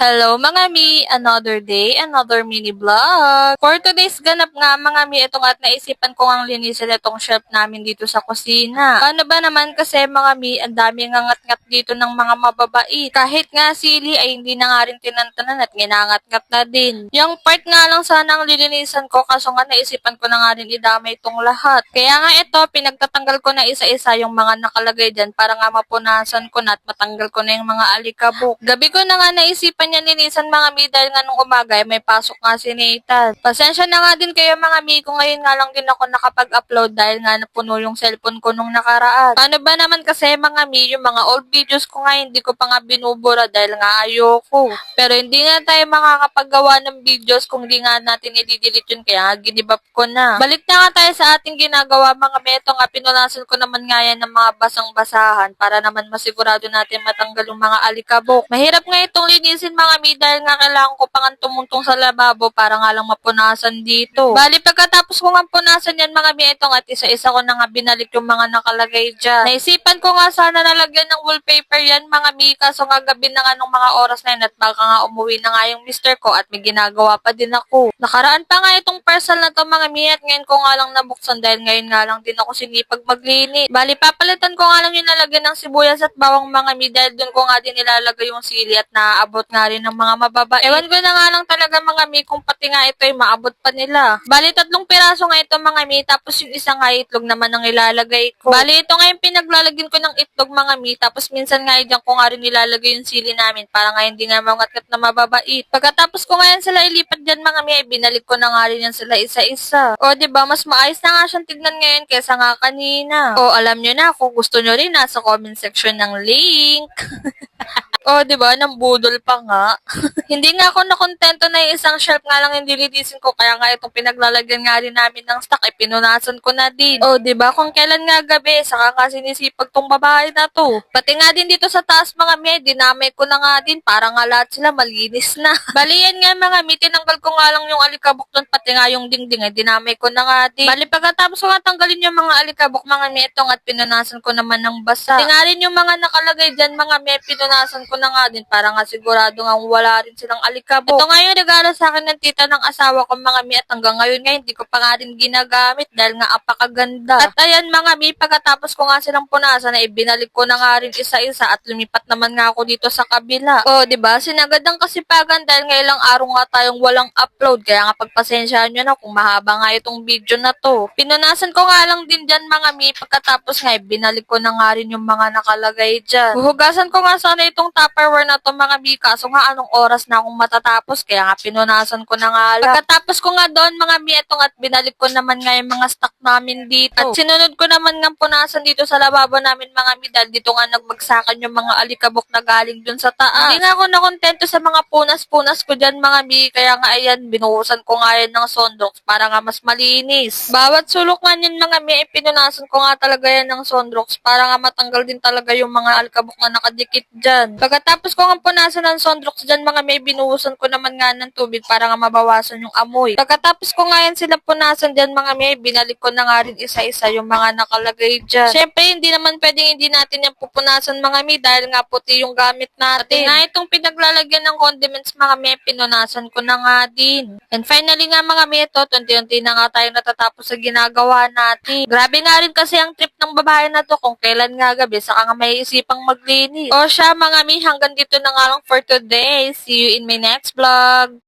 Hello mga mi! Another day, another mini vlog. For today's ganap nga mga mi, itong at naisipan ko ang linisin itong shelf namin dito sa kusina. Paano ba naman kasi mga mi, ang dami nga ngat-ngat dito ng mga mababait. Kahit nga sili ay hindi na nga rin tinantanan at ginangat-ngat na din. Yung part nga lang sana ang lilinisan ko kaso nga naisipan ko na nga rin idamay itong lahat. Kaya nga ito, pinagtatanggal ko na isa-isa yung mga nakalagay dyan para nga mapunasan ko na at matanggal ko na yung mga alikabok. Gabi ko na nga naisipan niya linisan mga mi dahil nga nung umaga ay may pasok nga si Nathan. Pasensya na nga din kayo mga mi kung ngayon nga lang din ako nakapag-upload dahil nga napuno yung cellphone ko nung nakaraan. Paano ba naman kasi mga mi, yung mga old videos ko nga hindi ko pa nga binubura dahil nga ayoko. Pero hindi nga tayo makakapagawa ng videos kung di nga natin i-delete yun kaya nga ginibap ko na. Balik na nga tayo sa ating ginagawa mga meto nga pinunasan ko naman nga yan ng mga basang-basahan para naman masigurado natin matanggal yung mga alikabok. Mahirap nga itong linisin mga mi dahil nga kailangan ko pa nga tumuntong sa lababo para nga lang mapunasan dito. Bali pagkatapos ko nga punasan yan mga mi itong at isa-isa ko na nga binalik yung mga nakalagay dyan. Naisipan ko nga sana nalagyan ng wallpaper yan mga mi kaso nga gabi na nga nung mga oras na yun at baka nga umuwi na nga yung mister ko at may ginagawa pa din ako. Nakaraan pa nga itong parcel na to mga mi at ngayon ko nga lang nabuksan dahil ngayon nga lang din ako sinipag maglinis. Bali papalitan ko nga lang yung nalagyan ng sibuyas at bawang mga mi dahil dun ko nga din nilalagay yung sili at naaabot nga rin ng mga mababait. Ewan ko na nga lang talaga mga mi kung pati nga ito ay maabot pa nila. Bali 3 piraso nga ito mga mi tapos yung isa nga itlog naman ang ilalagay ko. Bali ito nga yung pinaglalagyan ko ng itlog mga mi tapos minsan nga dyan ko nga rin nilalagay yung sili namin para nga hindi nga mangat-ngat na mababait. Pagkatapos ko nga yan sila ilipat dyan mga mi ay binalik ko na nga rin yan sila isa-isa. O diba mas maayos na nga siyang tignan ngayon kesa nga kanina. O alam nyo na kung gusto nyo rin nasa comment section ng link. Oh, 'di ba? Nang budol pa nga. Hindi nga ako nakontento na yung isang shelf nga lang yung dilitisin ko kaya nga itong pinaglalagyan nga rin namin ng stock ay pinunasan ko na din. Oh, 'di ba? Kung kailan nga gabi, saka nga sinisipag tong babae na to. Pati nga din dito sa taas mga mi, dinamay ko na nga din para nga lahat sila malinis na. Bali yan nga mga mi, tinanggal ko nga lang yung alikabok doon pati nga yung dingding ay dinamay ko na nga din. Bali pagkatapos ko nga tanggalin yung mga alikabok mga mi itong at pinunasan ko naman ng basa. Pati nga rin yung mga nakalagay dyan mga mi, pinunasan ko na nga din para nga sigurado nga wala rin silang alikabok. Ito nga yung regalo sa akin ng tita ng asawa ko mga mi at hanggang ngayon nga hindi ko pa nga rin ginagamit dahil nga apakaganda. At ayan mga mi, pagkatapos ko nga silang punasan na ibinalik ko na nga rin isa-isa at lumipat naman nga ako dito sa kabila. O, diba? Sinagad ang kasipagan dahil nga ilang araw nga tayong walang upload kaya nga pagpasensyahan nyo na kung mahaba nga itong video na to. Pinunasan ko nga lang din dyan mga mi pagkatapos nga ibinalik ko na nga rin yung mga nakalagay dyan. Huhugasan ko nga sana itong Tupperware na to mga mi kaso nga anong oras na akong matatapos kaya nga pinunasan ko na nga lang. Pagkatapos ko nga doon mga mi itong at binalik ko naman nga yung mga stock namin dito. At sinunod ko naman nga punasan dito sa lababo namin mga mi dahil dito nga nagbagsakan yung mga alikabok na galing dun sa taas. Hindi nga ako nakontento sa mga punas-punas ko dyan mga mi kaya nga ayan binuhusan ko nga yan ng Sonrox para nga mas malinis. Bawat sulok nga yan mga mi ay pinunasan ko nga talaga yan ng Sonrox para nga matanggal din talaga yung mga alikabok na nakadikit dyan. Pagkatapos ko nga punasan ng Sonrox dyan mga may binuhusan ko naman nga ng tubig para nga mabawasan yung amoy. Pagkatapos ko nga yan sila punasan dyan mga may binalik ko na nga rin isa-isa yung mga nakalagay dyan. Syempre hindi naman pwedeng hindi natin yung pupunasan mga may dahil nga puti yung gamit natin. Pati nga itong pinaglalagyan ng condiments mga may pinunasan ko na nga din. And finally nga mga may ito, tunti-unti na nga tayo natatapos sa ginagawa natin. Grabe nga rin kasi ang trip ng babae na to kung kailan nga gabi saka nga may isipang maglinis. O siya mga may hanggang dito na nga lang for today. See you in my next vlog.